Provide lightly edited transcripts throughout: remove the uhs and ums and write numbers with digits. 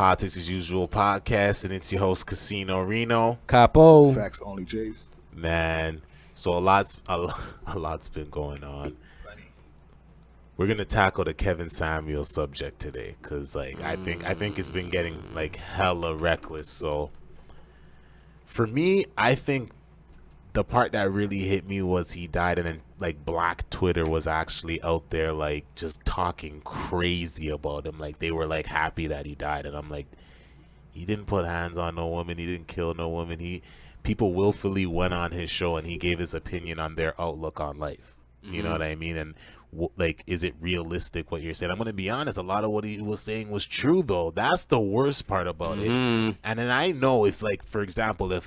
Politics as Usual podcast, and it's your host Casino Reno. Capo. Facts only, Jays. Man, so a lot's been going on. We're gonna tackle the Kevin Samuels subject today, cause like I think it's been getting like hella reckless. So for me, I think the part that really hit me was he died, and then like Black Twitter was actually out there like just talking crazy about him. Like they were like happy that he died, and I'm like, he didn't put hands on no woman, he didn't kill no woman. People willfully went on his show and he gave his opinion on their outlook on life. You know what I mean? And like, is it realistic what you're saying? I'm gonna be honest. A lot of what he was saying was true, though. That's the worst part about it. And then I know if, like, for example,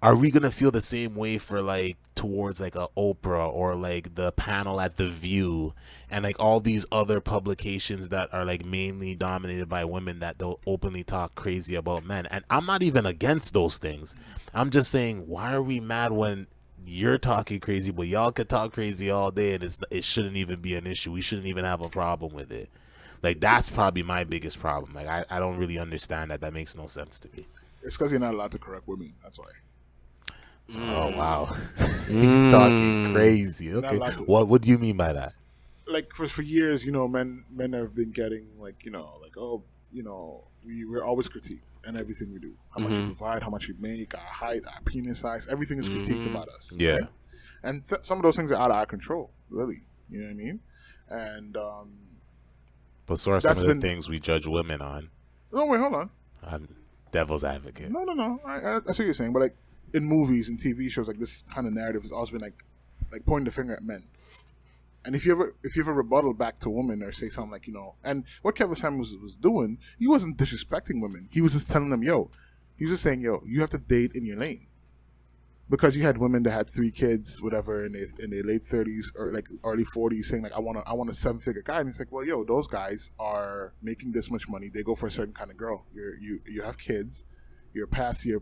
are we gonna feel the same way for like towards like a Oprah or like the panel at The View and like all these other publications that are like mainly dominated by women that they'll openly talk crazy about men? And I'm not even against those things. I'm just saying, why are we mad when you're talking crazy, but y'all could talk crazy all day and it shouldn't even be an issue? We shouldn't even have a problem with it. Like, that's probably my biggest problem. Like, I don't really understand that. That makes no sense to me. It's because you're not allowed to correct women. That's why. Oh, wow. He's talking crazy. Okay. What do you mean by that? Like, for years, you know, men have been getting, like, we're always critiqued in everything we do. How much we provide, how much we make, our height, our penis size, everything is critiqued about us. Yeah. Right? And some of those things are out of our control, really. You know what I mean? And but so are some of the things we judge women on. No, wait, hold on. I'm devil's advocate. No. I see what you're saying, but like in movies and TV shows, like this kind of narrative has always been like pointing the finger at men. And if you ever rebuttal back to women or say something like, and what Kevin Samuels was doing, he wasn't disrespecting women. He was just telling them, he was just saying, you have to date in your lane. Because you had women that had 3 kids, whatever, in their late 30s or like early 40s, saying like, I want a 7-figure guy. And it's like, well, those guys are making this much money. They go for a certain kind of girl. You have kids. You're past your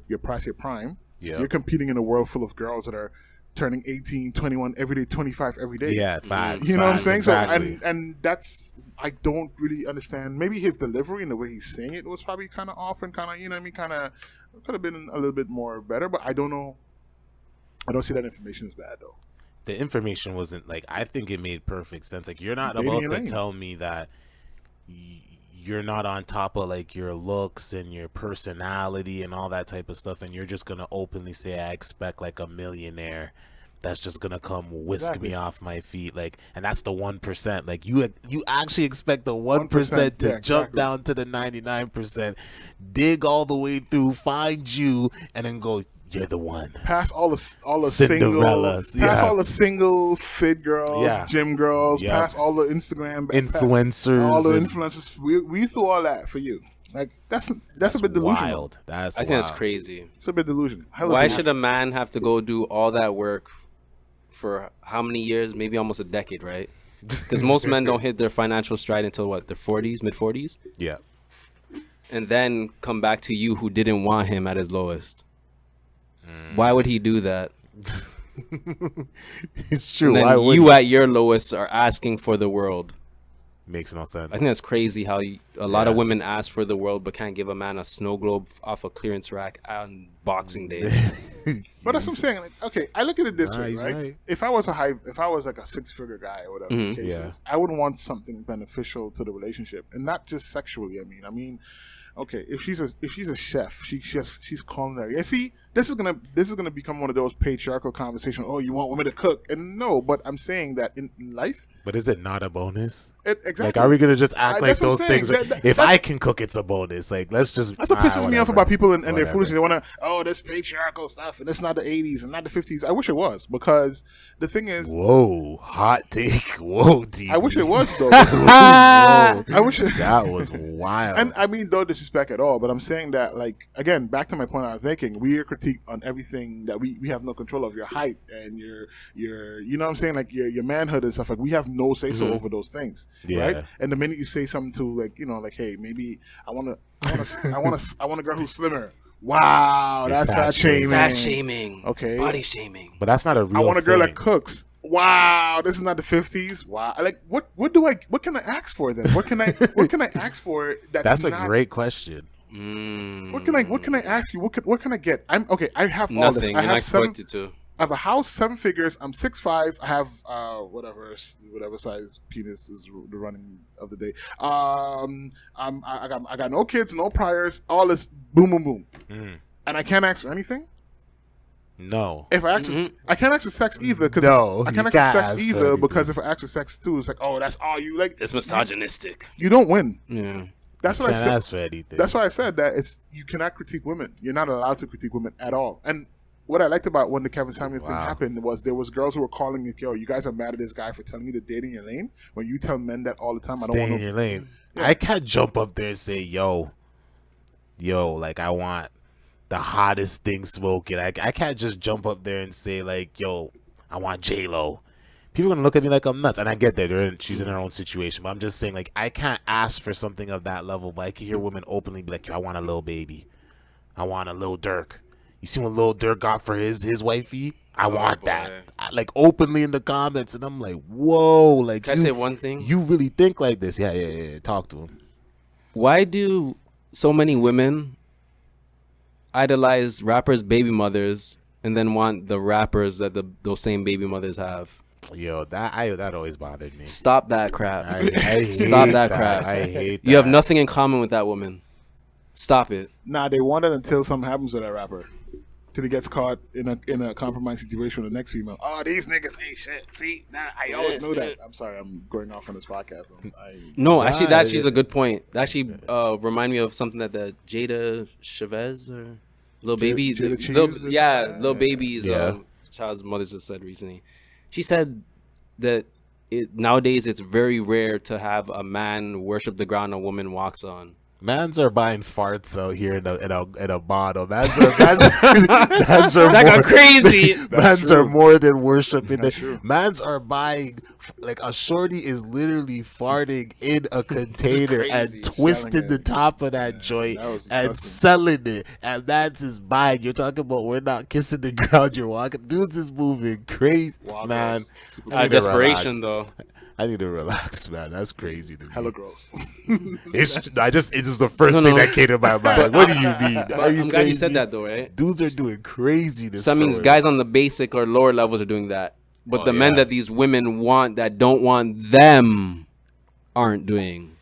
prime. Yep. You're competing in a world full of girls that are turning 18, 21 every day, 25 every day. Yeah, facts. You know what I'm saying? Exactly. So and that's, I don't really understand. Maybe his delivery and the way he's saying it was probably kind of off and kind of, kind of could have been a little bit more better. But I don't know. I don't see that information as bad though. The information wasn't like, I think it made perfect sense. Like, you're not about to tell me that you're not on top of like your looks and your personality and all that type of stuff, and you're just gonna openly say, I expect like a millionaire that's just gonna come whisk me off my feet, like, and that's the 1%. Like, you actually expect the 1% to jump down to the 99%, dig all the way through, find you, and then go, you're the one. Past all the Cinderellas, past all the single fit girls, gym girls, past all the Instagram influencers, all the influencers. We through all that for you. Like that's a bit delusional. I think that's crazy. It's a bit delusional. Why should a man have to go do all that work for how many years? Maybe almost a decade, right? Because most men don't hit their financial stride until what, their 40s, mid 40s. Yeah, and then come back to you who didn't want him at his lowest. Why would he do that? It's true. And then you at your lowest are asking for the world. Makes no sense. I think that's crazy how a lot of women ask for the world but can't give a man a snow globe off a clearance rack on Boxing Day. But that's what I'm saying. Like, okay, I look at it this way, right? If I was like a 6-figure guy or whatever, I would want something beneficial to the relationship, and not just sexually. I mean, okay, if she's a chef, she's culinary. And see, this is gonna become one of those patriarchal conversations. Oh, you want women to cook? And no, but I'm saying that in life. But is it not a bonus? Exactly. Like, are we gonna just act like those things? If I can cook, it's a bonus. Like, let's just. That's what pisses me off about people and their foolishness. They wanna, this patriarchal stuff, and it's not the 80s and not the 50s. I wish it was, because the thing is. Whoa, hot take. Whoa, TV. I wish it was though. I wish that was wild. And I mean, no disrespect at all, but I'm saying that, like, again, back to my point I was making, we are critiqued on everything that we have no control of. Your height and your you know what I'm saying, like your manhood and stuff. Like, we have no say so over those things, right? And the minute you say something to, like, like, hey, maybe I want a girl who's slimmer. Wow, that's fat shaming. Fat shaming. Okay, body shaming. But that's not a real. I want a girl thing. that cooks. wow, this is not the 50s. Wow, like what can I ask for then? What can I ask for? That's a not, great question. What can I ask you? What can I get? I'm okay. I have all this. Nothing. I You're not have expected to. I have a house, 7 figures. I'm 6'5". I have whatever size penis is the running of the day. I got no kids, no priors. All this boom, boom, boom, and I can't ask for anything. No. If I ask, I can't ask for sex either. Because No, I you can't can't ask for sex ask for either anything. because if I ask for sex too, it's like, oh, that's all you like. It's misogynistic. You don't win. Yeah. That's what I Can't said. ask for anything. That's why I said that you cannot critique women. You're not allowed to critique women at all. And what I liked about when the Kevin Samuel thing happened was there was girls who were calling me, yo, you guys are mad at this guy for telling me to date in your lane when you tell men that all the time. I don't Stay want in your lane. Yeah. I can't jump up there and say, yo, like I want the hottest thing smoking. I can't just jump up there and say like, yo, I want J-Lo. People are gonna look at me like I'm nuts, and I get that she's in her own situation. But I'm just saying, like, I can't ask for something of that level. But I can hear women openly be like, "Yo, I want a little baby, I want a little Dirk." You see what Lil Durk got for his wifey? I want that. Like openly in the comments, and I'm like, whoa! Like, can I say one thing? You really think like this? Yeah. Talk to him. Why do so many women idolize rappers' baby mothers and then want the rappers that those same baby mothers have? Yo, that always bothered me. Stop that crap. I hate Stop that crap. I hate that. You have nothing in common with that woman. Stop it. Nah, they want it until something happens to that rapper. Till he gets caught in a compromised situation with the next female. Oh, these niggas ain't shit. See, I always knew that. I'm sorry, I'm going off on this podcast. Actually, that's a good point. That actually remind me of something that the Jada Chavez or Lil Baby, Lil Baby's child's mother just said recently. She said that nowadays it's very rare to have a man worship the ground a woman walks on. Mans are buying farts out here in a bottle. Mans are that got crazy. Mans are more than worshiping. Mans are buying, like, a shorty is literally farting in a container and twisting the top of that joint and selling it. And Mans is buying. You're talking about we're not kissing the ground. You're walking. Dudes is moving crazy, man. Desperation though. I need to relax, man. That's crazy to me. Hella gross. It's just the first thing that came to my mind. Like, what do you mean? I'm glad you said that though, right? Dudes are doing crazy. So that means guys on the basic or lower levels are doing that. But the men that these women want that don't want them aren't doing.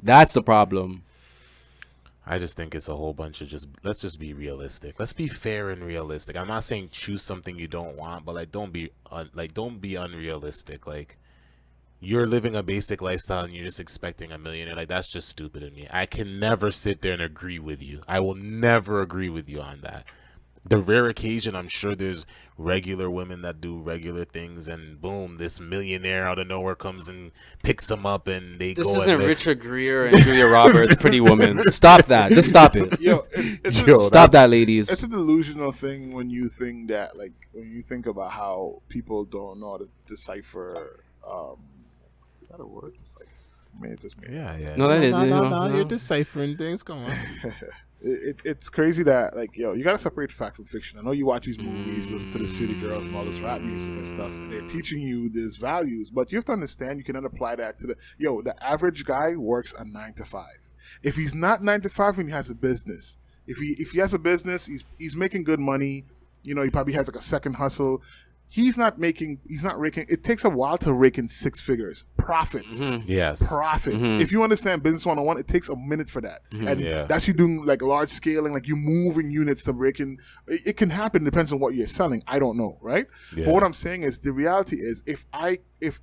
That's the problem. I just think it's a whole bunch of let's just be realistic. Let's be fair and realistic. I'm not saying choose something you don't want, but like don't be unrealistic. Like, you're living a basic lifestyle and you're just expecting a millionaire. Like, that's just stupid to me. I can never sit there and agree with you. I will never agree with you on that. The rare occasion, I'm sure there's regular women that do regular things, and boom, this millionaire out of nowhere comes and picks them up, and they this go. This isn't Richard Gere and Julia Roberts, Pretty Woman. Stop that. Just stop it. Stop that, ladies. It's a delusional thing when you think that, like, when you think about how people don't know how to decipher. Is that a word? It's like, yeah. No, that is. No, you're deciphering things. Come on. It's crazy that, like, yo, you gotta separate fact from fiction. I know you watch these movies, listen to the City Girls and all this rap music and stuff, and they're teaching you these values, but you have to understand you can then apply that to the average guy works a 9 to 5. If he's not 9 to 5 and he has a business, if he has a business, he's making good money. You know, he probably has like a second hustle. He's not raking. It takes a while to rake in 6 figures. Profits. Mm-hmm. Yes. Profits. Mm-hmm. If you understand business 101, it takes a minute for that. Mm-hmm. And that's you doing like large scaling, like you moving units to rake in. It can happen, depends on what you're selling. I don't know, right? Yeah. But what I'm saying is the reality is if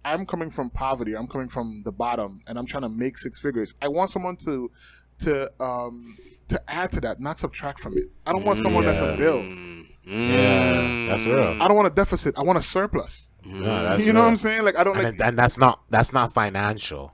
I'm coming from poverty, I'm coming from the bottom and I'm trying to make 6 figures, I want someone to add to that, not subtract from it. I don't want someone that's a bill. Yeah, that's real. I don't want a deficit. I want a surplus. No, that's you know what I'm saying? Like, I don't. And that's not financial.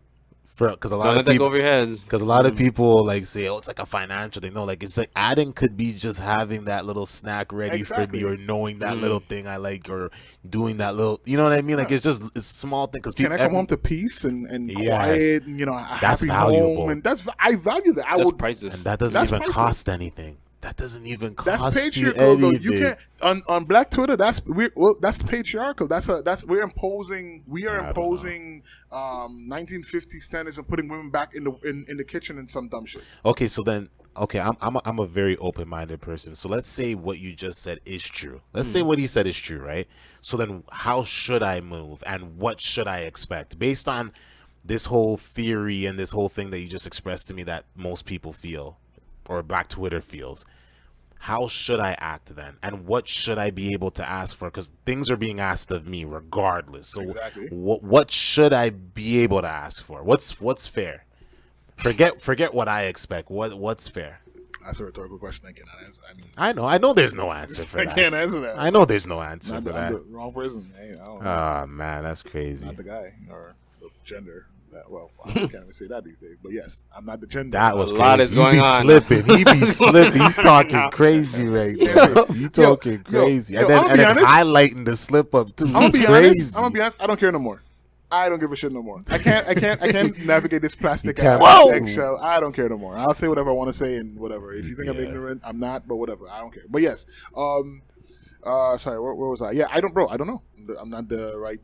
Because a lot of people, over your heads. Because a lot of people like say, "Oh, it's like a financial thing." No, like it's like adding could be just having that little snack ready for me, or knowing that little thing I like, or doing that little. You know what I mean? Like it's a small thing. Because can I come home to peace and quiet? And, you know, a happy home, and I value that. That's priceless. And that doesn't even cost anything. that doesn't even That's cost you patriarchal, though. anything. You can't on Black Twitter. That's patriarchal. We are imposing 1950 standards and putting women back in the kitchen and some dumb shit. Okay, so then, I'm a very open-minded person. So let's say what you just said is true. Let's say what he said is true, right? So then, how should I move, and what should I expect based on this whole theory and this whole thing that you just expressed to me that most people feel, or Black Twitter feels? How should I act then, and what should I be able to ask for? Because things are being asked of me regardless. So exactly. what should I be able to ask for? What's fair? Forget what I expect. What's fair? That's a rhetorical question. I cannot answer. I know there's no answer for that. I can't answer that. I know there's no answer for I'm that. the wrong person. Hey, I don't know. Oh man, that's crazy. Not the guy or the gender. Well, I can't even say that these days. But yes, I'm not the gender. That was a lot crazy. is going on. He be slipping. He's talking crazy right now. He talking crazy. And then highlighting the slip up too. I'm gonna be honest. I don't care no more. I don't give a shit no more. I can't navigate this plastic eggshell. I don't care no more. I'll say whatever I want to say and whatever. If you think I'm ignorant, I'm not. But whatever. I don't care. But yes. Sorry. Where was I? Yeah. I don't know. I'm not the right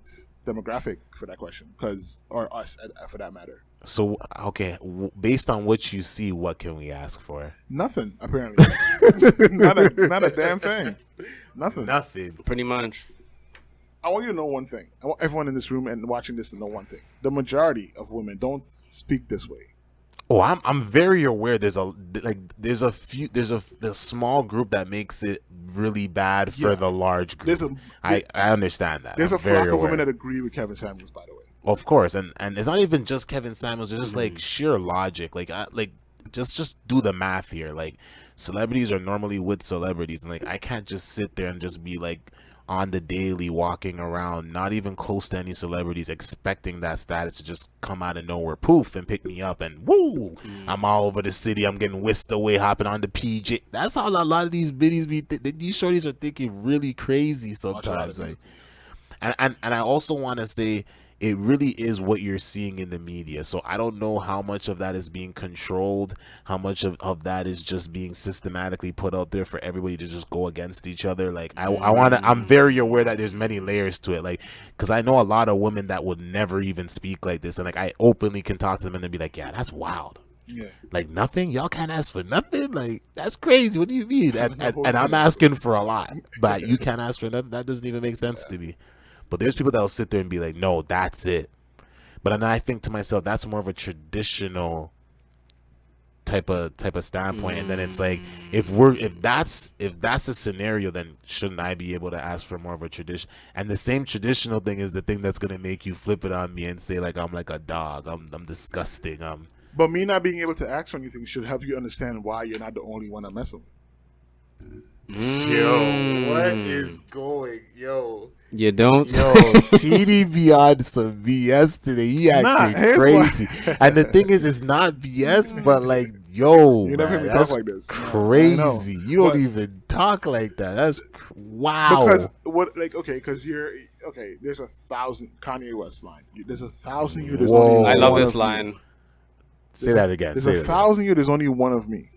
demographic for that question, or us for that matter. So okay, based on what you see, what can we ask for? Nothing, apparently. not a damn thing. Nothing. Pretty much. I want you to know one thing. I want everyone in this room and watching this to know one thing. The majority of women don't speak this way. Oh, I'm very aware. There's a small group that makes it really bad for the large group. I understand that. There's a flock of women that agree with Kevin Samuels, by the way. Of course, and it's not even just Kevin Samuels. It's just like sheer logic. Just do the math here. Like, celebrities are normally with celebrities, and like I can't just sit there and just be like on the daily walking around, not even close to any celebrities, expecting that status to just come out of nowhere, poof, and pick me up, and woo, I'm all over the city. I'm getting whisked away, hopping on the PJ. That's how a lot of these biddies be. These shorties are thinking really crazy sometimes. Like, and I also want to say, it really is what you're seeing in the media. So I don't know how much of that is being controlled, how much of that is just being systematically put out there for everybody to just go against each other. Like I'm very aware that there's many layers to it. Like, because I know a lot of women that would never even speak like this, and like I openly can talk to them and they'd be like, yeah, that's wild. Yeah. Like, nothing? Y'all can't ask for nothing? Like, that's crazy. What do you mean? And I'm asking for a lot, but you can't ask for nothing? That doesn't even make sense to me. But there's people that will sit there and be like, no, that's it. But then I think to myself, that's more of a traditional type of standpoint. And then it's like, if that's a scenario, then shouldn't I be able to ask for more of a tradition? And the same traditional thing is the thing that's gonna make you flip it on me and say like I'm like a dog. I'm disgusting. But me not being able to ask for anything should help you understand why you're not the only one I'm messing with. Yo, what is going? Yo. You don't. Yo, TD beyond some BS today. He acting crazy. And the thing is, it's not BS, but like, yo, you never hear me talk like this. Crazy. You don't even talk like that. That's wow. Because because you're okay. There's 1,000 Kanye West line. There's 1,000 you. There's only I love this line. Say that again. There's 1,000 you. There's only one of me.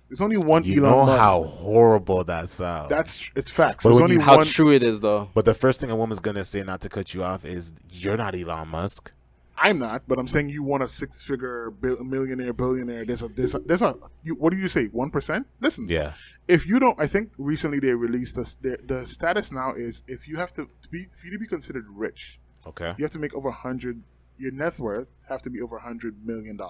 There's only one Elon Musk. You know how horrible that sounds. It's facts. But There's only how true it is, though. But the first thing a woman's gonna say, not to cut you off, is you're not Elon Musk. I'm not, but I'm saying you want a 6-figure millionaire, billionaire. There's a. What do you say? 1%? Listen. Yeah. If you don't, I think recently they released the status now is if you have to be considered rich. Okay. You have to make over 100. Your net worth have to be over $100 million.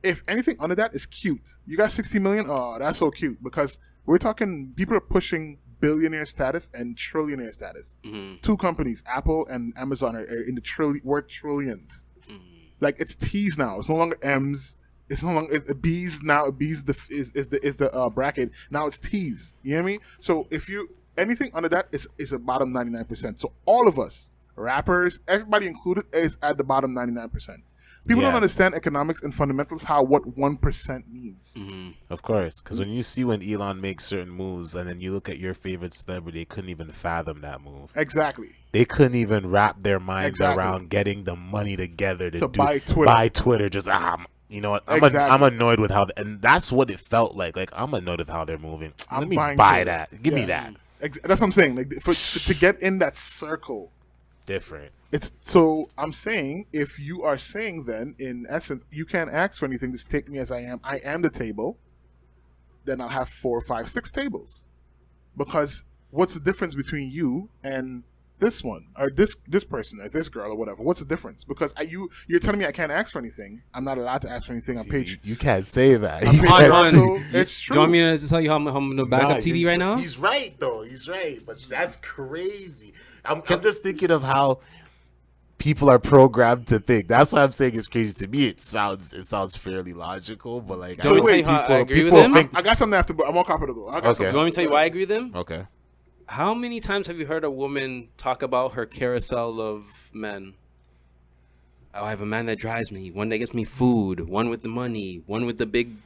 If anything under that is cute, you got 60 million. Oh, that's so cute because we're talking. People are pushing billionaire status and trillionaire status. Mm-hmm. 2 companies, Apple and Amazon, are in the worth trillions. Mm-hmm. Like it's T's now. It's no longer M's. It's no longer B's now. B's is the bracket. Now it's T's. You know what I mean? So if you anything under that is a bottom 99%. So all of us, rappers, everybody included, is at the bottom 99%. People don't understand economics and fundamentals, what 1% means. Mm-hmm. Of course, because when Elon makes certain moves and then you look at your favorite celebrity, they couldn't even fathom that move. Exactly. They couldn't even wrap their minds around getting the money together to buy Twitter. Just you know what? Exactly. I'm annoyed with how, and that's what it felt like. Like, I'm annoyed with how they're moving. Let me buy that. Give me that. That's what I'm saying. Like to get in that circle, different. It's so I'm saying if you are saying then in essence you can't ask for anything. Just take me as I am. I am the table. Then I'll have 4, 5, 6 tables. Because what's the difference between you and this one or this person or this girl or whatever? What's the difference? Because you're telling me I can't ask for anything. I'm not allowed to ask for anything. I'm paid. You can't say that. It's true. Do you want me to tell you how I'm the backup TD right now? He's right though. He's right, but that's crazy. I'm just thinking of how people are programmed to think. That's why I'm saying it's crazy. To me, it sounds fairly logical, but like I agree with him. I got something after, but I'm all copy to go. Okay. Do you want me to tell you why I agree with him? Okay. How many times have you heard a woman talk about her carousel of men? Oh, I have a man that drives me, one that gets me food, one with the money, one with the big.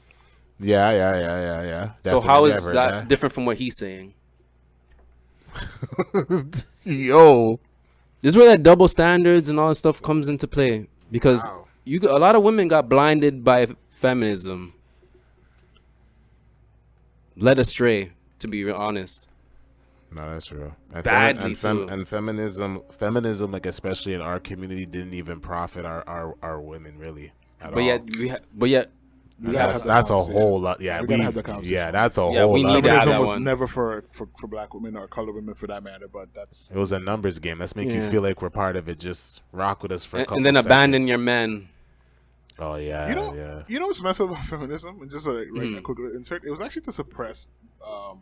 Yeah. So how is that different from what he's saying? Yo. This is where that double standards and all that stuff comes into play. Because a lot of women got blinded by feminism. Led astray, to be honest. No, that's true. Badly and feminism, like especially in our community, didn't even profit our women really at all. That's a whole lot. Yeah, we gotta have the conversation. Yeah, that's a whole lot. Feminism was never for black women or colored women for that matter, but it was a numbers game. Let's make you feel like we're part of it. Just rock with us for a couple and then seconds. Abandon your men. Oh yeah, you know what's messed up about feminism? And just a quick insert. It was actually to suppress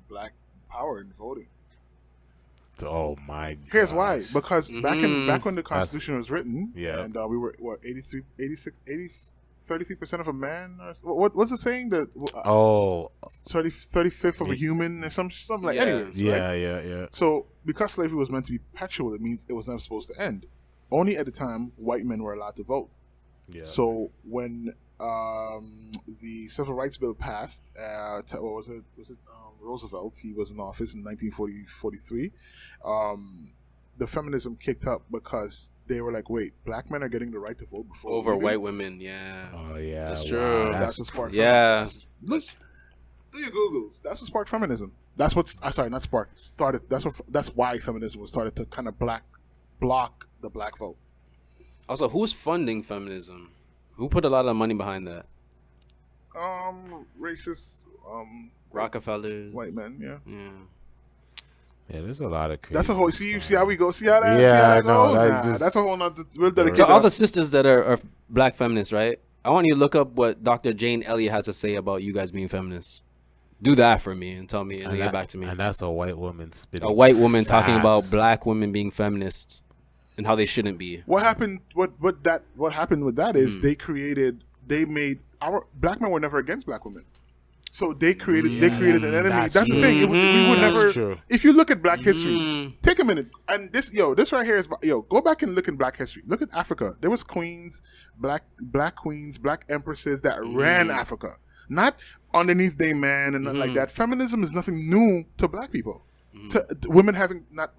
black power in voting. Oh my! Here's why. Because back when the Constitution was written, and we were 33% of a man. What's the saying? 35th of a human, or something like. Anyways, yeah. So because slavery was meant to be perpetual, it means it was never supposed to end. Only at the time white men were allowed to vote. Yeah. So when the Civil Rights Bill passed, what was it? Roosevelt? He was in office in 1943. The feminism kicked up because they were like, wait, black men are getting the right to vote over white women. Yeah. Oh yeah, that's true. That's what sparked. Yeah. Do your Googles. That's what sparked feminism. That's what. Sorry, not sparked. Started. That's why feminism was started, to kind of block the black vote. Also, who's funding feminism? Who put a lot of money behind that? Racist. Rockefellers. White men. Yeah. Yeah, there's a lot of crazy. That's a whole. See how we go. See how that. Yeah, see how that goes? That's a whole nother. So all the sisters that are black feminists, right? I want you to look up what Dr. Jane Elliott has to say about you guys being feminists. Do that for me and tell me and get back to me. And that's a white woman spitting. A white woman talking about black women being feminists and how they shouldn't be. What happened? What happened with that is they made our black men were never against black women. So they created an enemy. That's the thing. We would never. True. If you look at Black history, take a minute. And this right here is go back and look in Black history. Look at Africa. There was queens, black queens, black empresses that ran Africa. Not underneath they man and nothing like that. Feminism is nothing new to black people. To women having not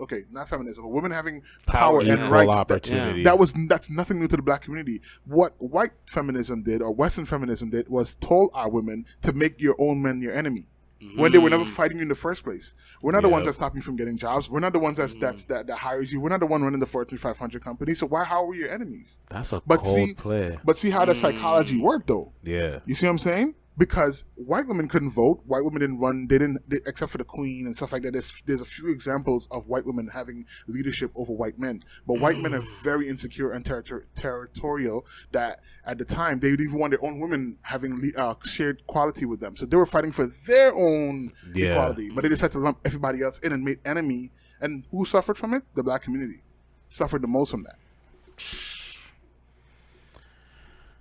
feminism, but women having power and rights. Opportunity. That's nothing new to the black community. What white feminism did or Western feminism did was told our women to make your own men your enemy when they were never fighting you in the first place. We're not the ones that stop you from getting jobs. We're not the ones that hires you. We're not the one running the Fortune 500 company. So how are we your enemies? That's a cold play. But see how the psychology worked though. Yeah. You see what I'm saying? Because white women couldn't vote, white women didn't run. They except for the queen and stuff like that. There's a few examples of white women having leadership over white men, but white men are very insecure and territorial. That at the time they didn't even want their own women having shared quality with them. So they were fighting for their own equality, but they decided to lump everybody else in and made enemy. And who suffered from it? The black community suffered the most from that.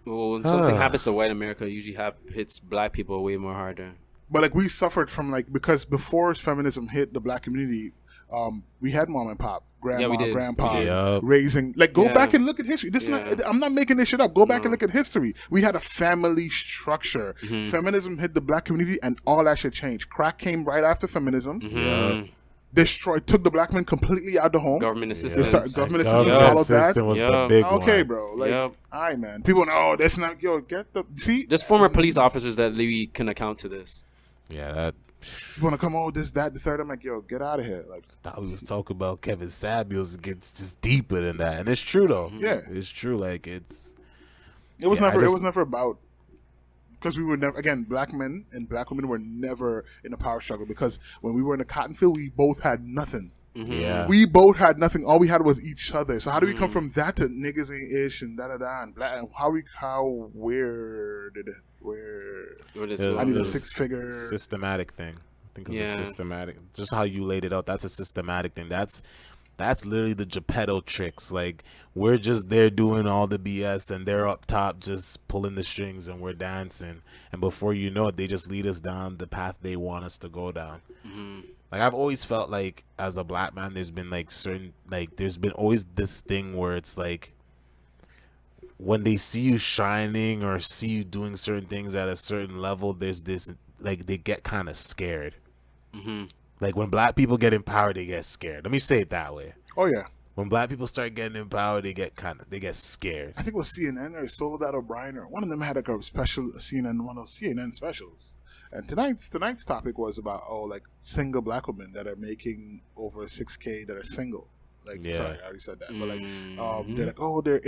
Well, when something happens to white America, it usually hits black people way more harder. But we suffered from because before feminism hit the black community, we had mom and pop, grandpa, raising. Go back and look at history. I'm not making this shit up. Go back and look at history. We had a family structure. Feminism hit the black community, and all that shit changed. Crack came right after feminism. took the black men completely out of the home. Government assistance. Government assistance followed that. Was the big one. Okay, bro. Like, all right, man. People know that's not. Yo, get the see. There's former police officers that we can account to this. Yeah, that. You want to come on this, that, the third? I'm like, yo, get out of here. Like, thought we was talking about Kevin Samuels. It gets just deeper than that, and it's true though. Yeah, it's true. Like It was never about. Because we were never, again, black men and black women were never in a power struggle. Because when we were in the cotton field, we both had nothing. Mm-hmm. Yeah, we both had nothing. All we had was each other. So how do we come from that to niggas ain't ish and da da da and black? And where did it? I need a 6-figure systematic thing. I think it was a systematic. Just how you laid it out. That's a systematic thing. That's literally the Geppetto tricks. Like, we're just there doing all the BS, and they're up top just pulling the strings, and we're dancing. And before you know it, they just lead us down the path they want us to go down. Mm-hmm. Like, I've always felt like, as a black man, there's been there's been always this thing where it's like, when they see you shining or see you doing certain things at a certain level, there's this, like, they get kind of scared. Mm-hmm. Like, when black people get empowered, they get scared. Let me say it that way. Oh yeah. When black people start getting empowered, they get scared. I think it was CNN or Soledad O'Brien or one of them had a special CNN, one of those CNN specials. And tonight's topic was about single black women that are making over $6K that are single. Like, sorry, I already said that. But they're like, they're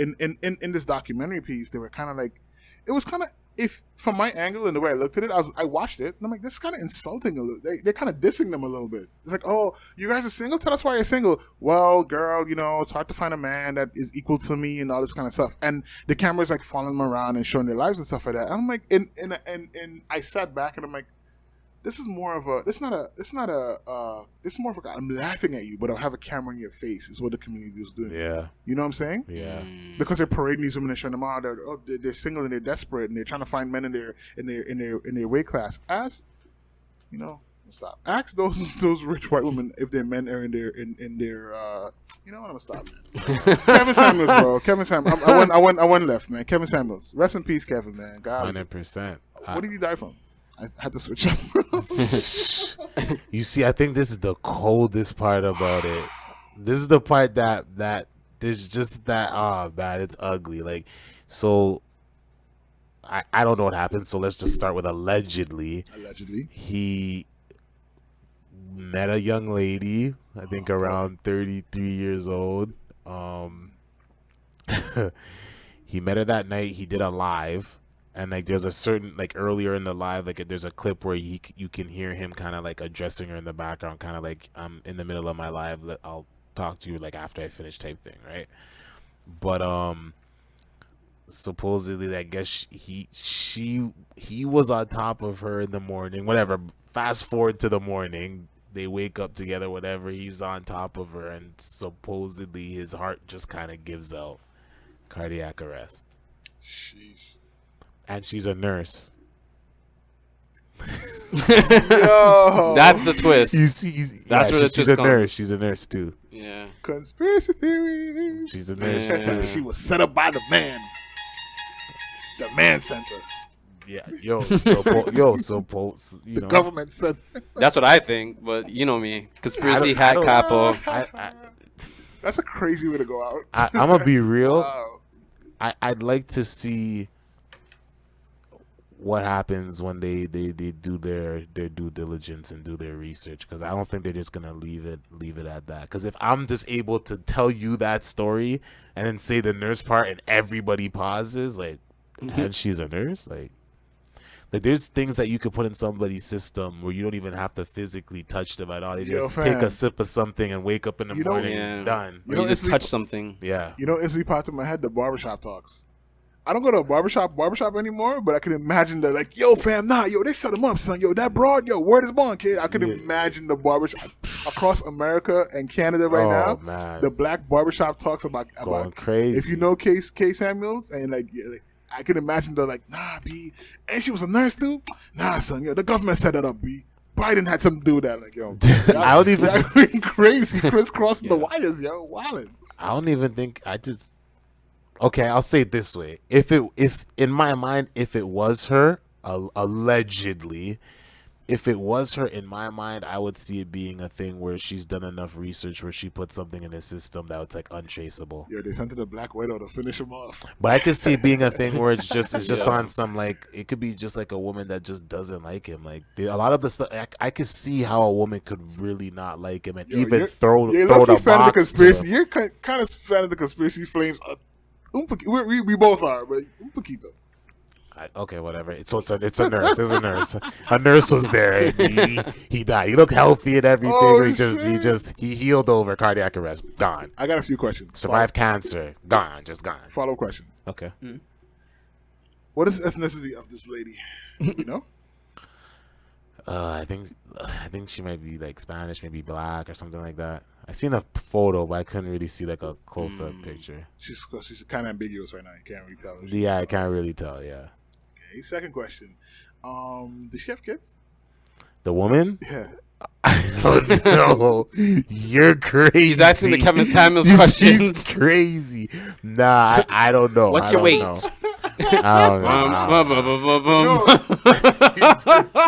in this documentary piece. They were kind of like, it was kind of, if from my angle and the way I looked at it, I watched it and I'm like, this is kind of insulting a little. They're kind of dissing them a little bit. It's like, oh, you guys are single? Tell us why you're single. Well, girl, it's hard to find a man that is equal to me and all this kind of stuff. And the camera's like following them around and showing their lives and stuff like that. And I'm like, and I sat back and I'm like, this is more of a. I'm laughing at you, but I'll have a camera in your face. Is what the community is doing. Yeah, you know what I'm saying? Yeah, because they're parading these women and showing them out. They're single and they're desperate and they're trying to find men in their weight class. Stop. Ask those rich white women if their men are in their. You know what? I'm gonna stop, man. Kevin Samuels, bro. Kevin Samuels. I went left, man. Kevin Samuels. Rest in peace, Kevin, man. God. 100%. What did he die from? I had to switch up. You see, I think this is the coldest part about it. This is the part that there's just that, man, it's ugly. Like, so I don't know what happened. So let's just start with allegedly. Allegedly, he met a young lady, I think around 33 years old. He met her that night. He did a live. And like, there's a certain, like, earlier in the live, like, there's a clip where you can hear him kind of like addressing her in the background, kind of like, I'm in the middle of my live, I'll talk to you like after I finish type thing, right? But supposedly, I guess he was on top of her in the morning. Whatever. Fast forward to the morning, they wake up together. Whatever. He's on top of her, and supposedly his heart just kind of gives out, cardiac arrest. Sheesh. And she's a nurse. Yo, that's the twist. You see, that's where the twist she's a comes. nurse. She's a nurse too. Yeah. Conspiracy theories. She's a nurse too. She was set up by the man. The man center. Yeah, the government said. That's what I think, but you know me, conspiracy hat capo. That's a crazy way to go out. I'm gonna be real. Wow. I'd like to see what happens when they do their due diligence and do their research, because I don't think they're just gonna leave it at that. Because if I'm just able to tell you that story and then say the nurse part and everybody pauses, like, and she's a nurse, like there's things that you could put in somebody's system where you don't even have to physically touch them at all. They just take a sip of something and wake up in the morning done. You just touch something. Yeah. Instantly popped in my head the barbershop talks. I don't go to a barbershop anymore, but I can imagine that, like, yo, fam, they set him up, son. Yo, that broad, word is born, kid. I can imagine the barbershop across America and Canada right now. Man. The black barbershop talks about going crazy. If you know K. Samuels, and like I can imagine they're like, nah, B, and she was a nurse too. Nah, son, the government set that up, B. Biden had something to do with that. Like, yo, I don't even going crazy, crisscrossing the wires, yo, wildin'. I don't even think Okay, I'll say it this way: if in my mind, if it was her, allegedly, if it was her, in my mind, I would see it being a thing where she's done enough research where she put something in the system that was like untraceable. Yeah, they sent to the Black Widow to finish him off. But I could see it being a thing where it's just on some like, it could be just like a woman that just doesn't like him. Like a lot of the stuff, I could see how a woman could really not like him and even throw the box to him. You're kind of fan of the conspiracy flames. We both are, but un poquito. Okay, whatever. So it's a nurse. It's a nurse. A nurse was there. And he died. He looked healthy and everything. Oh, he healed over, cardiac arrest. Gone. I got a few questions. Survived cancer. Gone. Just gone. Follow questions. Okay. What is the ethnicity of this lady? You know? I think she might be like Spanish, maybe black or something like that. I seen a photo, but I couldn't really see like a close up picture. She's kind of ambiguous right now. You can't really tell. Yeah, I can't really tell. Yeah. Okay. Second question. Does she have kids? The woman? Yeah. I don't know. You're crazy. He's asking the Kevin Samuels questions. He's crazy. Nah, I don't know. What's your weight? I don't know.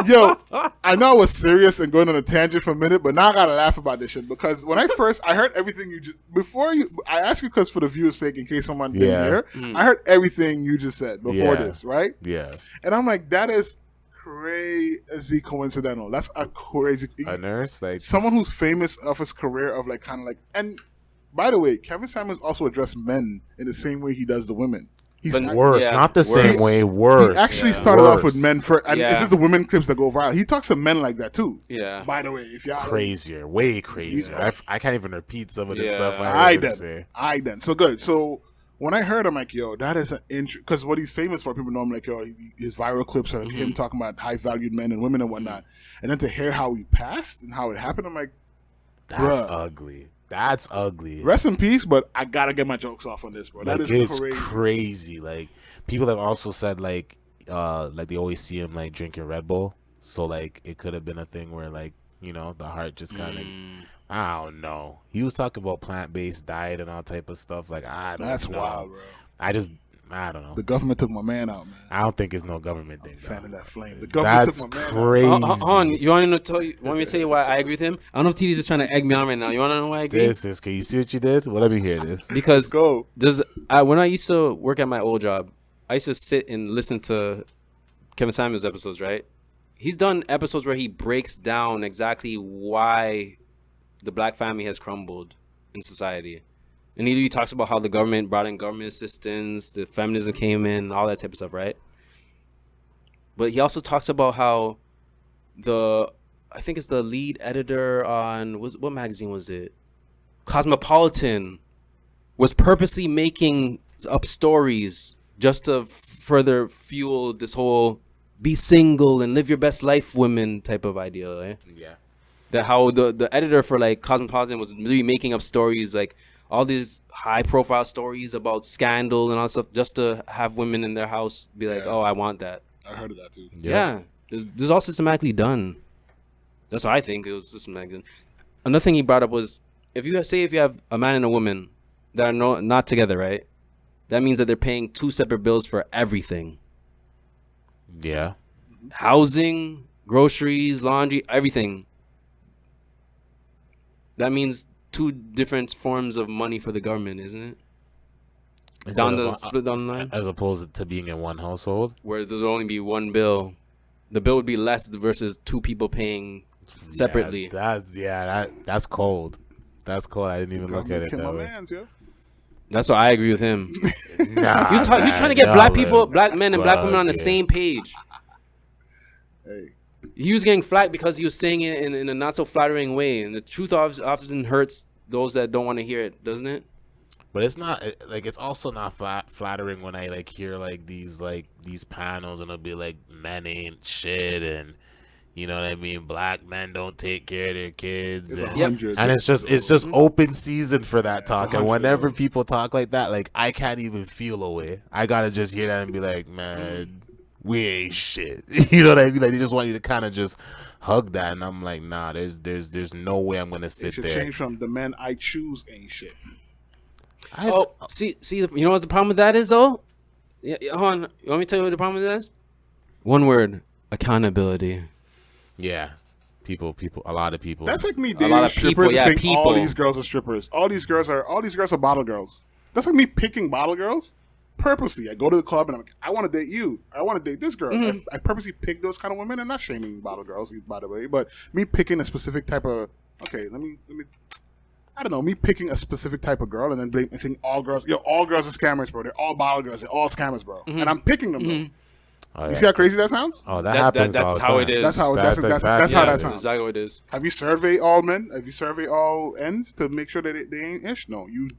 Yo, I know I was serious and going on a tangent for a minute, but now I gotta laugh about this shit because when I heard everything you just I asked you because for the viewers' sake, in case someone didn't hear, I heard everything you just said before this, right? Yeah. And I'm like, that is crazy coincidental. That's a crazy. A nurse, like someone who's famous of his career of like kind of like. And by the way, Kevin Samuels also addressed men in the same way he does the women. He's worse, not the same way. Worse. He actually started off with men first, and it's just the women clips that go viral. He talks to men like that too. Yeah. By the way, if y'all crazier, way crazier. I can't even repeat some of this stuff. I done. So good. So when I heard, I'm like, yo, that is an interesting. Because what he's famous for, people know him like, yo, his viral clips are him talking about high valued men and women and whatnot. And then to hear how he passed and how it happened, I'm like, that's ugly. That's ugly. Rest in peace, but I gotta get my jokes off on this, bro. That is crazy. Like people have also said like they always see him like drinking Red Bull, so like it could have been a thing where like the heart just kind of I don't know. He was talking about plant-based diet and all type of stuff. Like that's wild, bro. I don't know. The government took my man out, man. I don't think it's no government thing. Fan of that flame. The government took my man crazy. On, you want me to say why I agree with him? I don't know if TD's just trying to egg me on right now. You want to know why I agree? Can you see what you did? Well, let me hear this. Because when I used to work at my old job, I used to sit and listen to Kevin Samuels episodes, right? He's done episodes where he breaks down exactly why the black family has crumbled in society. And he talks about how the government brought in government assistance, the feminism came in, all that type of stuff, right? But he also talks about how I think it's the lead editor on, what magazine was it? Cosmopolitan was purposely making up stories just to further fuel this whole be single and live your best life women type of idea, right? Yeah. That how the editor for like Cosmopolitan was really making up stories like all these high profile stories about scandal and all stuff just to have women in their house be like, oh, I want that. I heard of that too. Yeah. This is all systematically done. That's what I think. It was systematic. Another thing he brought up was if you have a man and a woman that are not together, right? That means that they're paying two separate bills for everything. Yeah. Housing, groceries, laundry, everything. That means two different forms of money for the government, isn't it? Split down the line? As opposed to being in one household? Where there's only be one bill. The bill would be less versus two people paying separately. That's cold. That's cold. I didn't even look at it that way. That's why I agree with him. He was trying to get black men and black women on the same page. Hey. He was getting flack because he was saying it in a not so flattering way, and the truth often hurts those that don't want to hear it, doesn't it? But it's not like it's also not flattering when I like hear like these panels and it'll be like men ain't shit and you know what I mean, black men don't take care of their kids and it's just open season for that talk. And whenever people talk like that, like I can't even feel a way. I gotta just hear that and be like, man, we ain't shit. You know what I mean? Like they just want you to kind of just hug that, and I'm like, nah, there's no way I'm gonna sit there. Change from the men I choose ain't shit. See, you know what the problem with that is though? Hold on, you want me to tell you what the problem with that is? One word: accountability. Yeah. People, a lot of people. That's like me A dating lot of strippers people, and yeah, saying all people. these girls are strippers. All these girls are bottle girls. That's like me picking bottle girls purposely. I go to the club and I'm like, I want to date you. I want to date this girl. I purposely pick those kind of women. I'm not shaming bottle girls, by the way, but me picking a specific type of I don't know, me picking a specific type of girl and then saying all girls are scammers, bro. They're all bottle girls. They're all scammers, bro. And I'm picking them, bro. Oh, You see how crazy that sounds? Oh, that happens all That's the how time. it is. That's how That's how exactly that how it sounds. That's exactly what it is. Have you surveyed all men? Have you surveyed all ends to make sure that they ain't ish? No, you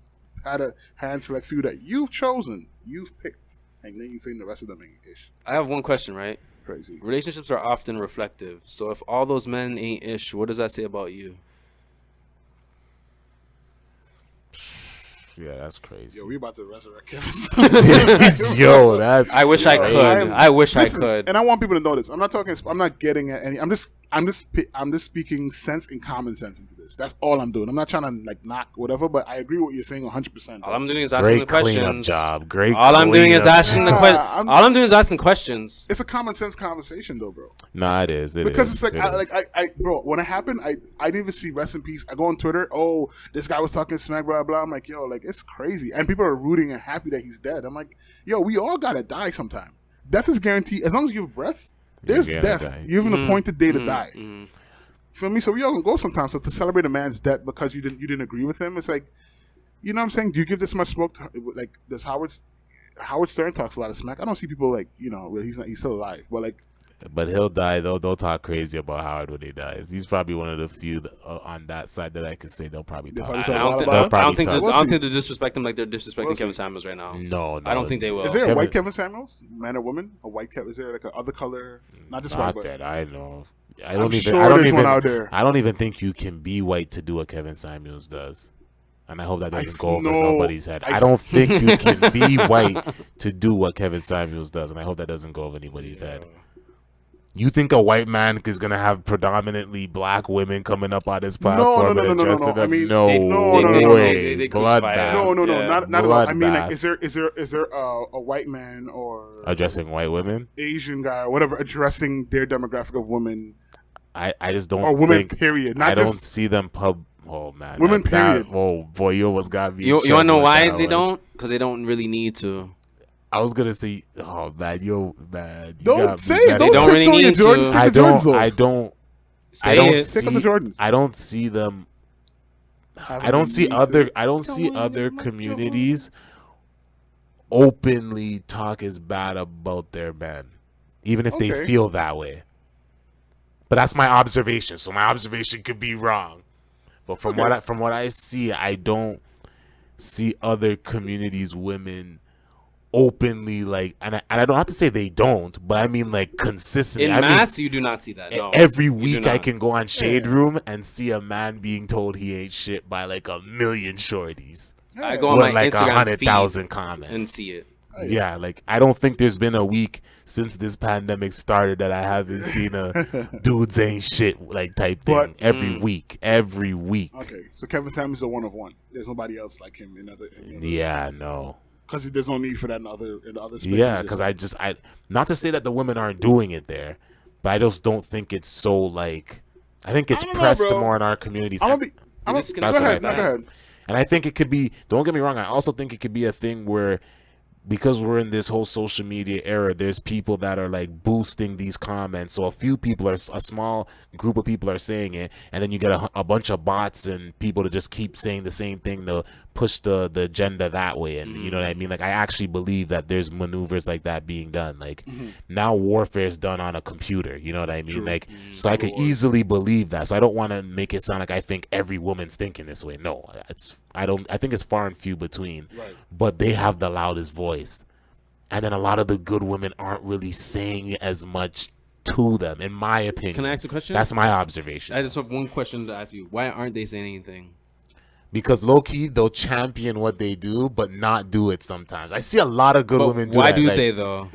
had a hand select few that you've chosen, you've picked, and then you saying the rest of them ain't ish. I have one question, right? Crazy. Relationships are often reflective. So if all those men ain't ish, what does that say about you? Yeah, that's crazy. Yo, we about to resurrect Kevin. Yo, that's. I wish I could. crazy. I wish I Listen, could. and I want people to know this. I'm not talking. I'm not getting at any. I'm just speaking sense and common sense into this. That's all I'm doing. I'm not trying to like knock whatever, but I agree with what you're saying 100%. All I'm doing is asking the Great cleanup questions. job. Great. All I'm doing is cleanup asking the job. questions. All I'm doing is asking questions. It's a common sense conversation, though, bro. Nah, it is. Because it's like bro, when it happened, I didn't even see rest in peace. I go on Twitter, oh, this guy was talking smack, blah blah. I'm like, yo, like it's crazy, and people are rooting and happy that he's dead. I'm like, yo, we all gotta die sometime. Death is guaranteed as long as you have breath. There's You're gonna death. die. You have an appointed day to die. Feel me? So we all gonna go sometimes. So to celebrate a man's death because you didn't agree with him, it's like, you know what I'm saying? Do you give this much smoke to, like, does Howard Stern talks a lot of smack? I don't see people like, you know, well, he's still alive, but like. But he'll die. They'll talk crazy about Howard when he dies. He's probably one of the few on that side that I could say they'll probably talk. probably I talk don't, about think, it. They'll I probably don't think. talk. I don't think they disrespect him like they're disrespecting We'll see. Kevin Samuels right now. No, I don't think they will. Is there a Kevin- white Kevin Samuels, man or woman? A white Kevin? Is there like a other color? Not just white, Not but that I know. I I'm don't even. sure I don't there's even. one out there. I don't even think you can be white to do what Kevin Samuels does. And I hope that doesn't go over no, nobody's head. I I don't think you can be white to do what Kevin Samuels does, and I hope that doesn't go over anybody's head. You think a white man is gonna have predominantly black women coming up on his platform and addressing them? I mean, no no. way. They crucify Bloodbath. him. No, Yeah. not at all. I mean, like, Bloodbath. is there a white man or Addressing white women? Asian guy or whatever addressing their demographic of women I just don't or women? think. Period. Not I don't just see them Oh man, Women, period. Oh boy, you almost got me. You in want to know trouble with why that they one. don't? Because they don't really need to. I was gonna say, oh man, you got don't me say messed don't They don't say really Tony need Jordan. to. Take I the Jordans don't. off. I don't. Say I don't it. Take off the see. Jordans. I don't see them. I don't see other. I don't see other communities openly talk as bad about their men, even if they Okay. feel that way. But that's my observation. So my observation could be wrong. But from what I see, I don't see other communities women openly like, and I don't have to say they don't, but I mean like consistently. In mass, you do not see that. No. Every You do week I not. can go on Shade Room and see a man being told he ain't shit by like 1 million shorties I go on with my like Instagram 100,000 feed comments. and see it. Yeah, like I don't think there's been a week since this pandemic started that I haven't seen a dudes ain't shit like type thing. But- every week. Okay, so Kevin Samuels is a one of one. There's nobody else like him in other. Yeah, no. Because there's no need for that in other spaces. Yeah, because I not to say that the women aren't doing it there, but I just don't think it's so like. I think it's I don't know, pressed bro. more in our communities. I'm gonna be. I'm This is go gonna That's ahead. what I No, go think. ahead. And I think it could be, don't get me wrong, I also think it could be a thing where because we're in this whole social media era, there's people that are like boosting these comments. So a few people a small group of people are saying it, and then you get a bunch of bots and people to just keep saying the same thing to push the agenda that way. And you know what I mean? Like I actually believe that there's maneuvers like that being done. Like now warfare is done on a computer. You know what I mean? True. Like so I could easily believe that. So I don't want to make it sound like I think every woman's thinking this way. No, I think it's far and few between. Right. But they have the loudest voice. And then a lot of the good women aren't really saying as much to them, in my opinion. Can I ask a question? That's my observation. I just have one question to ask you. Why aren't they saying anything? Because low-key, they'll champion what they do, but not do it sometimes. I see a lot of good But women do why that. do like, they though?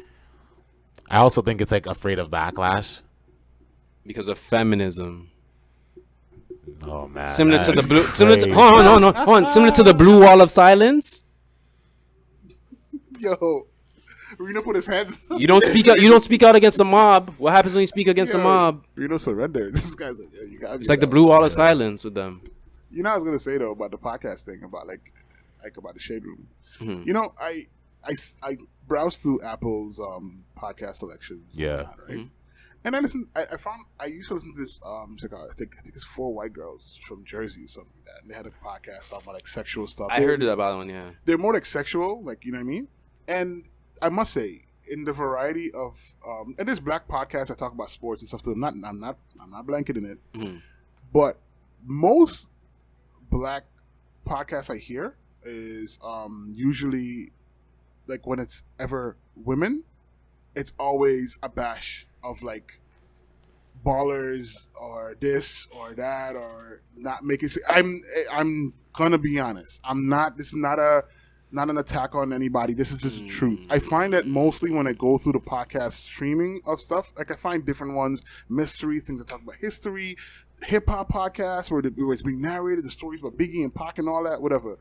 I also think it's like afraid of backlash. Because of feminism. Oh, man. Similar to the that's blue. Similar to, crazy. hold on. Similar to the blue wall of silence. Yo, Reno put his hands up. You don't speak out. You don't speak out against the mob. What happens when you speak against the mob? Reno surrendered. This guy's like, you got me. It's like the blue wall of silence with them. You know, I was gonna say though about the podcast thing about like about the shade room. Mm-hmm. You know, I browsed through Apple's podcast selection. Yeah. Right. Mm-hmm. And I listened. I used to listen to this. It's like I think it's 4 white girls from Jersey or something like that. And they had a podcast talking about like sexual stuff. I heard about one. Yeah, they're more like sexual, like you know what I mean. And I must say, in the variety of and there's black podcasts that talk about sports and stuff too. I'm not blanketing it, but most black podcasts I hear is usually like when it's ever women, it's always a bash of like ballers or this or that or not making. I'm gonna be honest. I'm not. This is not an attack on anybody. This is just the truth. I find that mostly when I go through the podcast streaming of stuff, like I find different ones, mystery things that talk about history, hip hop podcasts where it's being narrated, the stories about Biggie and Pac and all that, whatever.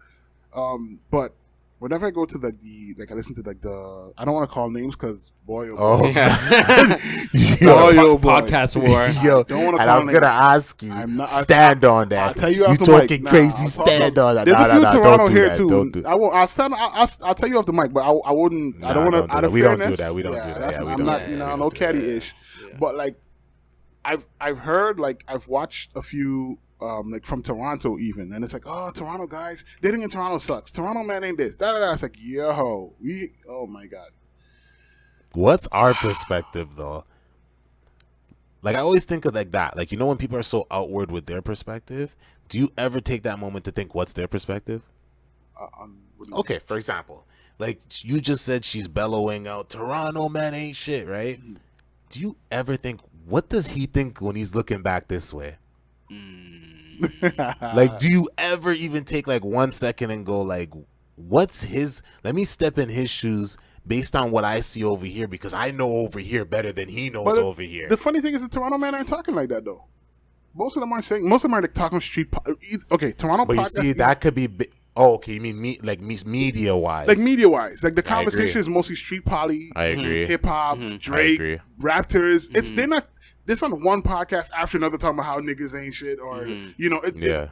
But whenever I go to I listen to the I don't want to call names because boy, oh boy. Podcast war. Yo, and I was gonna ask you, stand on that. I'll tell you you after talking mic. crazy? Stand on that. There's a few Toronto here that. too. Don't do that. I won't. I'll tell you off the mic, but I wouldn't. Nah, I don't want to. We don't do that. We don't do that. Yeah, I'm not. No catty-ish. But like, I've heard like I've watched a few. Like from Toronto even, and it's like, oh, Toronto guys, dating in Toronto sucks. Toronto man ain't this. It's like, yo, oh my god. What's our perspective though? Like I always think of like that. Like you know when people are so outward with their perspective, do you ever take that moment to think what's their perspective? Okay, for example, like you just said she's bellowing out, Toronto man ain't shit, right? Mm-hmm. Do you ever think what does he think when he's looking back this way? Like do you ever even take like 1 second and go like what's his, let me step in his shoes based on what I see over here because I know over here better than he knows over here. The funny thing is the Toronto men aren't talking like that though. Most of them aren't saying, most of them are like talking street okay, Toronto but you see that could be okay, you mean media wise, like media wise, like the conversation is mostly street poly. I agree. Hip hop, Drake, Raptors. It's they're not. There's not one podcast after another talking about how niggas ain't shit or you know. There's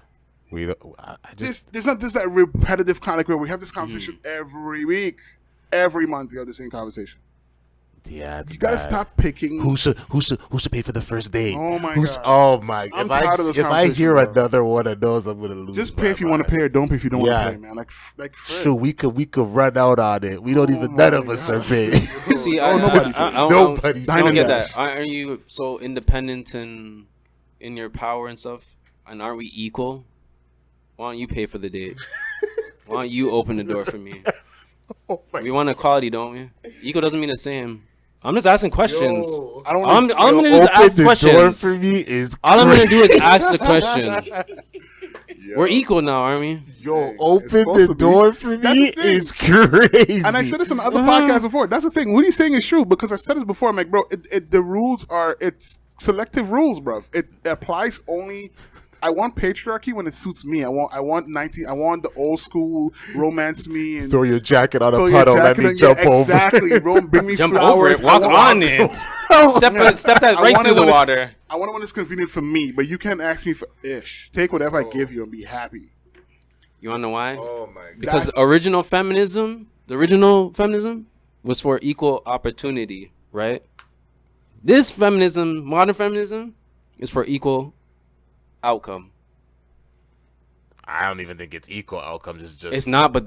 not this that repetitive kind of where we have this conversation every week, every month. You have the same conversation. Yeah, you gotta stop picking who should pay for the first date. Oh my god! Oh my! If I hear another one of those, I'm gonna lose. Just pay if you want to pay, or don't pay if you don't want to pay, man. Like sure, we could run out on it. We don't even none of us are paying. See, nobody's. I don't get that. Aren't you so independent and in your power and stuff? And aren't we equal? Why don't you pay for the date? Why don't you open the door for me? We want equality, don't we? Equal doesn't mean the same. I'm just asking questions. All I'm gonna do is ask questions. Door for me is all I'm gonna do is ask the question. We're equal now, aren't we? Yo, open the door for me is crazy. And I said this on the other podcast before. That's the thing. What he's saying is true because I've said this before. I'm like, bro, the rules are it's selective rules, bro. It applies only. I want patriarchy when it suits me. I want the old school romance me and throw your jacket on a puddle. Let me jump over. Exactly, bro. Bring me jump flowers. Over it. Walk on it. Step that right through the water. I want it when it's convenient for me, but you can't ask me for ish. Take whatever I give you and be happy. You wanna know why? Oh my god. Because the original feminism was for equal opportunity, right? This feminism, modern feminism, is for equal outcome. I don't even think it's equal outcomes. It's just not, but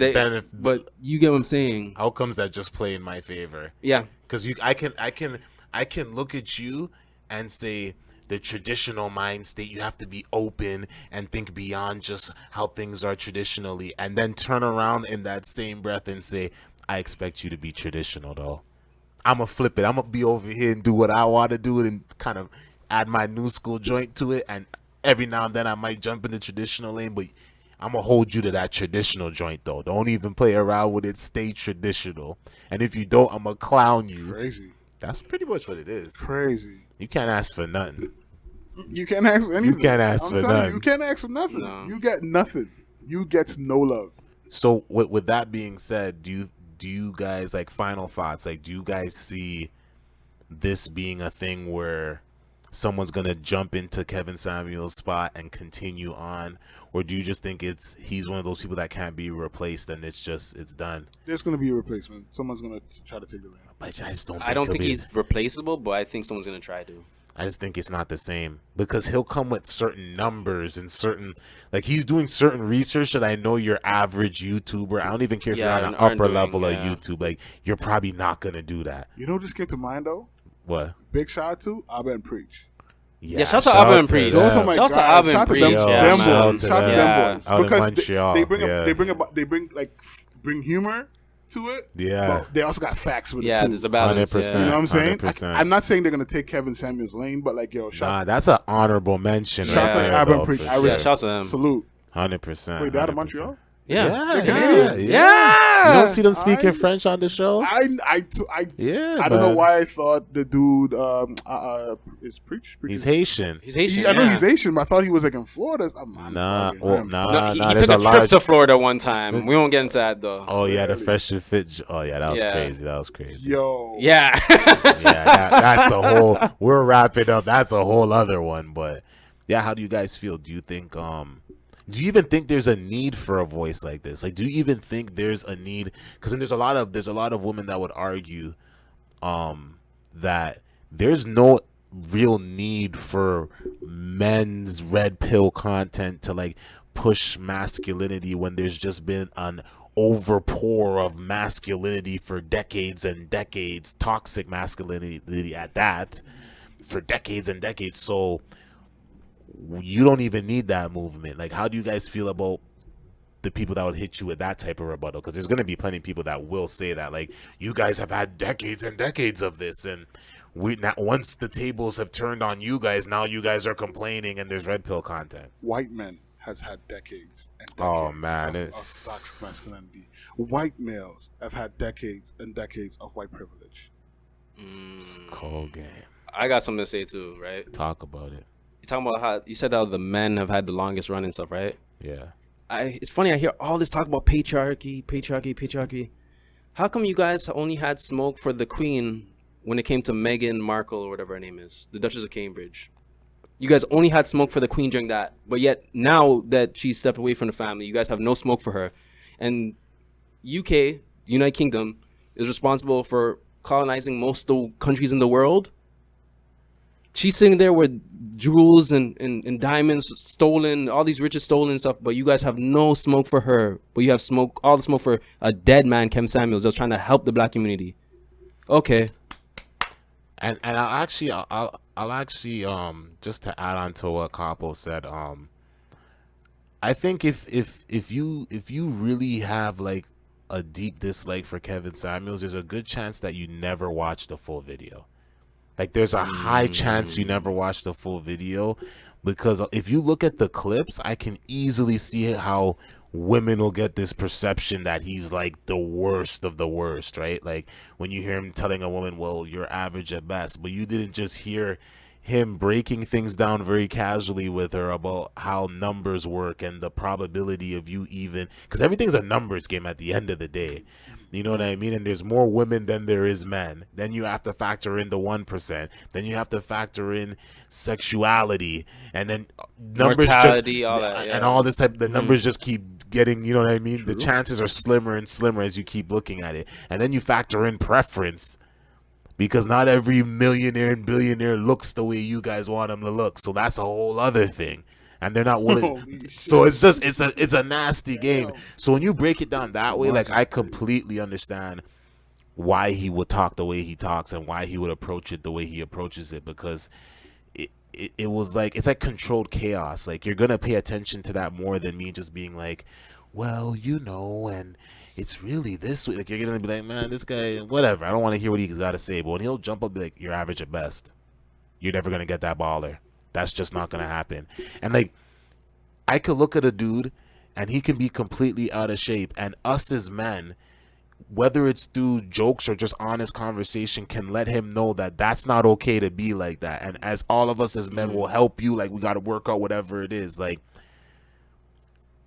you get what I'm saying. Outcomes that just play in my favor. Yeah, because I can look at you and say the traditional mind state. You have to be open and think beyond just how things are traditionally, and then turn around in that same breath and say, I expect you to be traditional though. I'm gonna flip it. I'm gonna be over here and do what I want to do and kind of add my new school joint to it, and every now and then I might jump in the traditional lane, but I'm going to hold you to that traditional joint, though. Don't even play around with it. Stay traditional. And if you don't, I'm going to clown you. Crazy. That's pretty much what it is. Crazy. You can't ask for nothing. You can't ask for anything. You can't ask for nothing. You can't ask for nothing. No. You get nothing. You get no love. So with that being said, do do you guys, like, final thoughts? Like, do you guys see this being a thing where someone's gonna jump into Kevin Samuel's spot and continue on, or do you just think he's one of those people that can't be replaced and it's done? There's gonna be a replacement. Someone's gonna try to take the reins. But I just don't. I don't think he's replaceable, but I think someone's gonna try to. I just think it's not the same because he'll come with certain numbers and certain, like, he's doing certain research that I know your average YouTuber, I don't even care if you're on an upper level of YouTube, like, you're probably not gonna do that. You know what just came to mind though? What? Big shout out to Abba and Preach. Yeah, shout out to Abba and Preach. Those are my guys. Shout out to Abba and Preach. Them boys. Shout out to them boys. Out in Because Montreal. they bring humor to it. Yeah. But they also got facts with it too. Yeah, there's a balance. 100%. You know what I'm saying? 100%. I'm not saying they're gonna take Kevin Samuel's lane, but like, yo, that's an honorable mention. Shout out to Abba and Preach. Shout out to them. Salute. 100%. Wait, they're out of Montreal? Yeah. You don't see them speaking French on the show? I don't know why I thought the dude is Preach. He's Haitian. I know he's Haitian, but I thought he was like in Florida. He took a trip to Florida one time. We won't get into that though. Oh yeah, the Fresh and Fit. Oh yeah, that was crazy. Yo. Yeah. That's a whole. We're wrapping up. That's a whole other one. But yeah, how do you guys feel? Do you think do you even think there's a need for a voice like this? Like, do you even think there's a need? Because there's a lot of women that would argue that there's no real need for men's red pill content to like push masculinity when there's just been an overpour of masculinity for decades and decades, toxic masculinity at that, for decades and decades. So you don't even need that movement. Like, how do you guys feel about the people that would hit you with that type of rebuttal? Because there's going to be plenty of people that will say that, like, you guys have had decades and decades of this, and once the tables have turned on you guys, now you guys are complaining and there's red pill content. White men has had decades and decades of toxic masculinity. White males have had decades and decades of white privilege. It's a cold game. I got something to say too, right? Talk about it. You talking about how you said how the men have had the longest run and stuff, right? Yeah. It's funny, I hear all this talk about patriarchy. How come you guys only had smoke for the Queen when it came to Meghan Markle or whatever her name is, the Duchess of Cambridge? You guys only had smoke for the Queen during that, but yet now that she stepped away from the family, you guys have no smoke for her. And UK, United Kingdom, is responsible for colonizing most of the countries in the world. She's sitting there with jewels and diamonds stolen, all these riches stolen and stuff, but you guys have no smoke for her. But you have all the smoke for a dead man, Kevin Samuels, that was trying to help the black community. Okay. And I'll actually just to add on to what Capo said, I think if you really have like a deep dislike for Kevin Samuels, there's a good chance that you never watch the full video. Like, there's a high chance you never watch the full video, because if you look at the clips, I can easily see how women will get this perception that he's like the worst of the worst, right? Like, when you hear him telling a woman, well, you're average at best, but you didn't just hear him breaking things down very casually with her about how numbers work and the probability of you even, because everything's a numbers game at the end of the day. You know what I mean? And there's more women than there is men. Then you have to factor in the 1%. Then you have to factor in sexuality, and then numbers mortality, all that, and all this type. The numbers just keep getting. You know what I mean? True. The chances are slimmer and slimmer as you keep looking at it. And then you factor in preference, because not every millionaire and billionaire looks the way you guys want them to look. So that's a whole other thing. And they're not willing. So it's a nasty game. So when you break it down that way, like, I completely understand why he would talk the way he talks and why he would approach it the way he approaches it, because it was like, it's like controlled chaos. Like, you're gonna pay attention to that more than me just being like, well, you know, and it's really this way. Like, you're gonna be like, man, this guy, whatever. I don't want to hear what he's got to say. But when he'll jump up and be like, you're average at best, you're never gonna get that baller. That's just not going to happen. And, like, I could look at a dude and he can be completely out of shape. And us as men, whether it's through jokes or just honest conversation, can let him know that that's not okay to be like that. And as all of us as men will help you, like, we got to work out whatever it is. Like,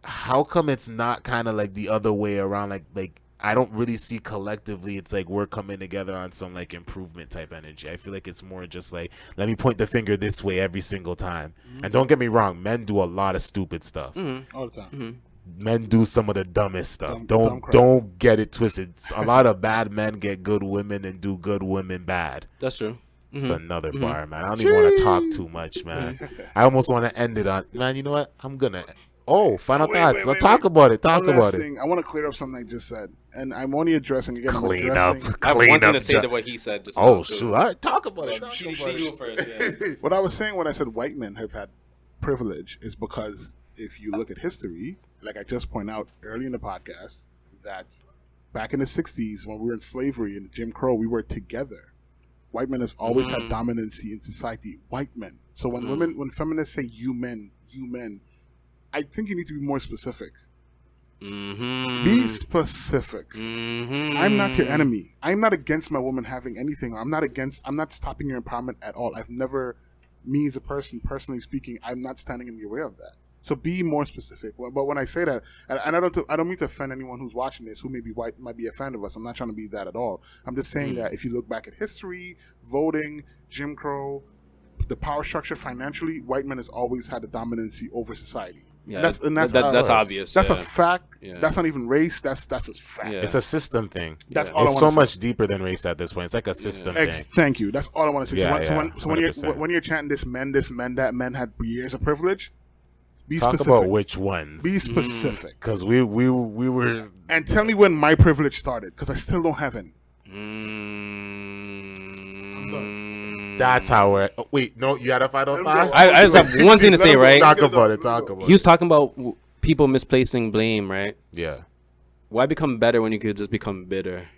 how come it's not kind of like the other way around? Like I don't really see collectively it's like we're coming together on some like improvement type energy. I feel like it's more just like, let me point the finger this way every single time. And don't get me wrong, men do a lot of stupid stuff. All the time. Men do some of the dumbest stuff. Don't get it twisted. A lot of bad men get good women and do good women bad. That's true. It's another bar, man. I don't even want to talk too much, man. I almost want to end it on, man, you know what? I'm going to. Oh, final thoughts. Let's talk about it. Talk about it. I want to clear up something I just said. And I'm only addressing, again, Clean up. I have one thing to say to what he said. Just oh, shoot. All right, talk about it. You go first, yeah. What I was saying when I said white men have had privilege is because if you look at history, like I just pointed out early in the podcast, that back in the 60s when we were in slavery and Jim Crow, we were together. White men have always had dominancy in society. White men. So when feminists say you men, I think you need to be more specific. Be specific. I'm not your enemy. I'm not against my woman having anything. I'm not stopping your empowerment at all. I've never, me as a person, personally speaking, I'm not standing in the way of that. So be more specific. But when I say that, and I don't mean to offend anyone who's watching this who may be white, might be a fan of us. I'm not trying to be that at all. I'm just saying that if you look back at history, voting, Jim Crow, the power structure financially, white men has always had a dominancy over society. Yeah, that's obvious. That's a fact. Yeah. That's not even race. That's a fact. Yeah. It's a system thing. That's all it's so much deeper than race at this point. It's like a system thing. Thank you. That's all I want to say. So when you're chanting this men, that men had years of privilege, be Talk specific. about which ones. Be specific. Because we were. And tell me when my privilege started, because I still don't have any. That's how we're. Oh, wait, no, you had a final thought? I just have one thing to say, right? Talk about it. He was talking about people misplacing blame, right? Yeah. Why become better when you could just become bitter?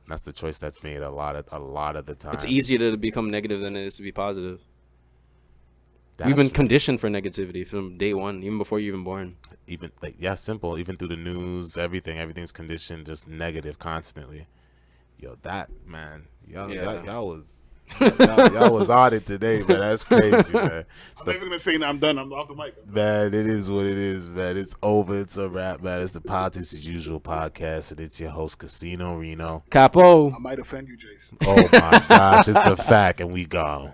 That's the choice that's made a lot of the time. It's easier to become negative than it is to be positive. We've been conditioned for negativity from day one, even before you're even born. Even simple. Even through the news, everything's conditioned just negative constantly. Yo, that man, y'all was on it today, man. That's crazy, man. I'm not even gonna say I'm done. I'm off the mic. Man, it is what it is, man. It's over. It's a wrap, man. It's the Politics as Usual podcast, and it's your host, Casino Reno. Capo. I might offend you, Jason. Oh my gosh, it's a fact, and we gone.